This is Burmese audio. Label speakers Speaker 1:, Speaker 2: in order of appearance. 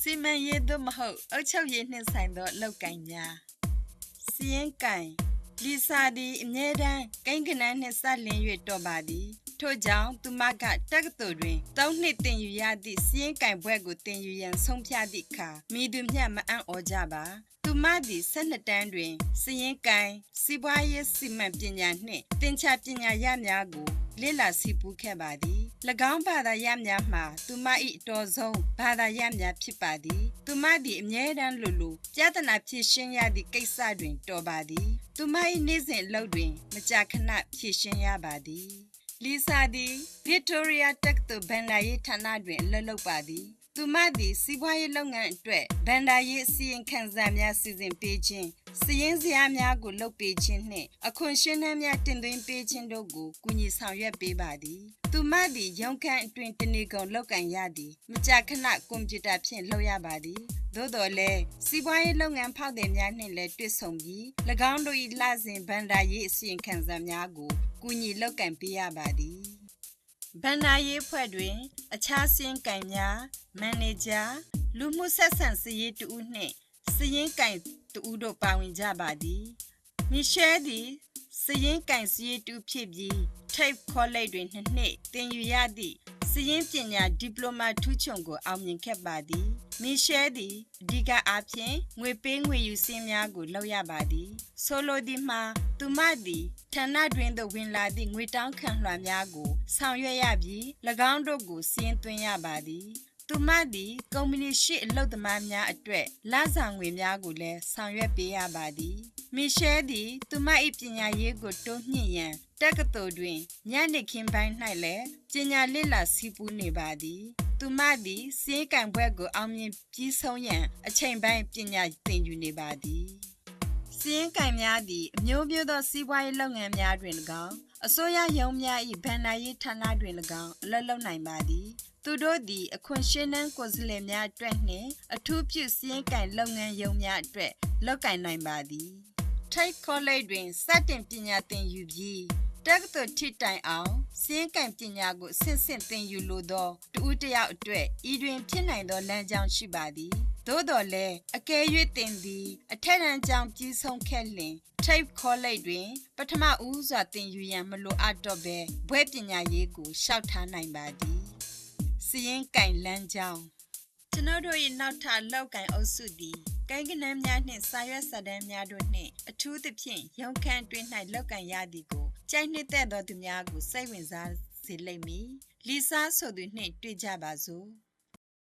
Speaker 1: စီမံရေးသို့မဟုတ်အုတ်ချုပ်ရေးနှင့်ဆိုင်သောလုပ်ကိုင်များစီရင်ကိုင်လီစာသည်အမြဲတမ်းကိန်းကနန်းနှင့်ဆက်လင်း၍တော်ပါသည်ထို့ကြောင့်သူမကတက္ကသိုလ်တွင်၃နှစ်သင်ယူရသည့်စီရင်ကိုင်ဘွဲ့ကိုသင်ယူရန်ဆုံးဖြတ်သည့်အခါမိသူမျှမအံ့ဩကြပါသူမသည်12တန်းတွင်စီရင်ကိုင်စီးပွားရေးစီမံပညာနှင့်သင်္ချာပညာရများကိုလေ့လာစီပူးခဲ့ပါသည်၎င်းဘာသာရများမှာသူမ၏အတော်ဆုံးဘာသာရများဖြစ်ပါသည်သူမသည်အမြဲတမ်းလိုပြဿနာဖြေရှင်းရသည့်ကိစ္စတွင်တော်ပါသည်သူမ၏နေ့စဉ်အလုပ်တွင်မကြာခဏဖြေရှင်းရပါသည်လီဆာသည်ဗစ်တိုးရီယာတက္ကသိုလ်ဘန်ဒါရေးဌာနတွင်အလုပ်လုပ်ပါသည်သူမသည်စီးပွားရေးလုပ်ငန်းအတွက်ဘန်ဒါရေးအစီရင်ခံစာများစီစဉ်ပေးခြင်းစီရင်စရာများကိုလုပ်ပေးခြင်းနှင့်အခွင့်ရှင်းနှန်းများတင်သွင်းပေးခြင်းတို့ကိုကူညီဆောင်ရွက်ပေးပါသည်သူမသည်ရုံးခန်းအတွင်တနေကုန်လုပ်ကိုင်ရသည်မကြာခဏကွန်ပျူတာဖြင့်လုပ်ရပါသည်သို့တော်လည်းစီးပွားရေးလုပ်ငန်းဖောက်သည်များနှင့်လည်းတွေ့ဆုံပြီး၎င်းတို့၏လစဉ်ဘန်ဒါရေးအစီရင်ခံစာများကိုကူညီလုပ်ကိုင်ပေးရပါသည်ဘန်နာရေးဖွဲ့တွင်အခြားစင်းကင်များမန်နေဂျာလူမှုဆက်ဆံစည်ရေးတူဦးနှင့်စည်ရင်ကင်တူဦးတို့ပါဝင်ကြပါသည်မီရှဲသည်စည်ရင်ကင်စည်ရေးတူဖြစ်ပြီး Tape College တွင်2နှစ်သင်ယူရသည့်စည်ရင်ပညာဒီပလိုမာထူးချွန်ကိုအောင်မြင်ခဲ့ပါသည်မီရှဲသည်အဓိကအားဖြင့်ငွေပေးငွေယူစင်းများကိုလုပ်ရပါသည်ဆိုလိုသည်မှာသူမသည်ဌာနတွင်သို့ဝင်လာသည့်ငွေတောင်းခံလွှာများကိုဆောင်ရွက်ရပြီး၎င်းတို့ကိုစီရင်သွင်းရပါသည်သူမသည်ကုမ္ပဏီရှိအလုပ်သမားများအတွက်လစာငွေများကိုလည်းဆောင်ရွက်ပေးရပါသည်မီရှဲသည်သူမ၏ပညာရေးကိုတိုးမြှင့်ရန်တက္ကသိုလ်တွင်ညနေခင်းပိုင်း၌လည်းပညာလေ့လာစီးပူးနေပါသည်သူမသည်စီးကံဘွဲ့ကိုအောင်မြင်ပြီးဆုံးရန်အချိန်ပိုင်းပညာသင်ယူနေပါသည်စီးကံများသည်အမျိုးမျိုးသောစီးပွားရေးလုပ်ငန်းများတွင်၎င်းအစိုးရရုံးများ၏ဘဏ္ဍာရေးဌာနတွင်၎င်းအလုပ်လုပ်နိုင်ပါသည်သူတို့သည်အခွင့်ရှင်းနှန်းကိုယ်စားလှယ်များအတွက်နှင့်အထူးပြုစီးရင်ကင်လုပ်ငန်းရုံးများအတွက်လုပ်ကိုင်နိုင်ပါသည် Tape College တွင်စတင်ပညာသင်ယူပြီးတက္ကသိုလ်ထိတိုင်အောင်စီးရင်ကင်ပညာကိုဆင့်ဆင့်သင်ယူလိုသောတဦးတစ်ယောက်အတွက်ဤတွင်ဖြစ်နိုင်သောလမ်းကြောင်းရှိပါသည်သို့တော်လည်းအကယ်၍သင်သည်အထက်တန်းကျောင်းပြီးဆုံးခဲ့လျှင် Tape College တွင်ပထမဦးစွာသင်ယူရန်မလိုအပ်တော့ဘဲဘွဲ့ပညာရေးကိုလျှောက်ထားနိုင်ပါသည်စီရင်ကင်လမ်းကြောင်းကျွန်ုပ်တို့၏နောက်ထပ်လောက်ကိုင်အုပ်စုသည်ကိုင်းကနန်းများနှင့်စာရွက်စာတမ်းများတို့နှင့်အထူးသဖြင့်ရုံးခန်းတွင်၌လောက်ကိုင်ရသည်ကိုကြိုက်နှစ်သက်သောသူများကိုစိတ်ဝင်စားစေလိမ့်မည်လီဆာဆိုသူနှင့်တွေ့ကြပါစို့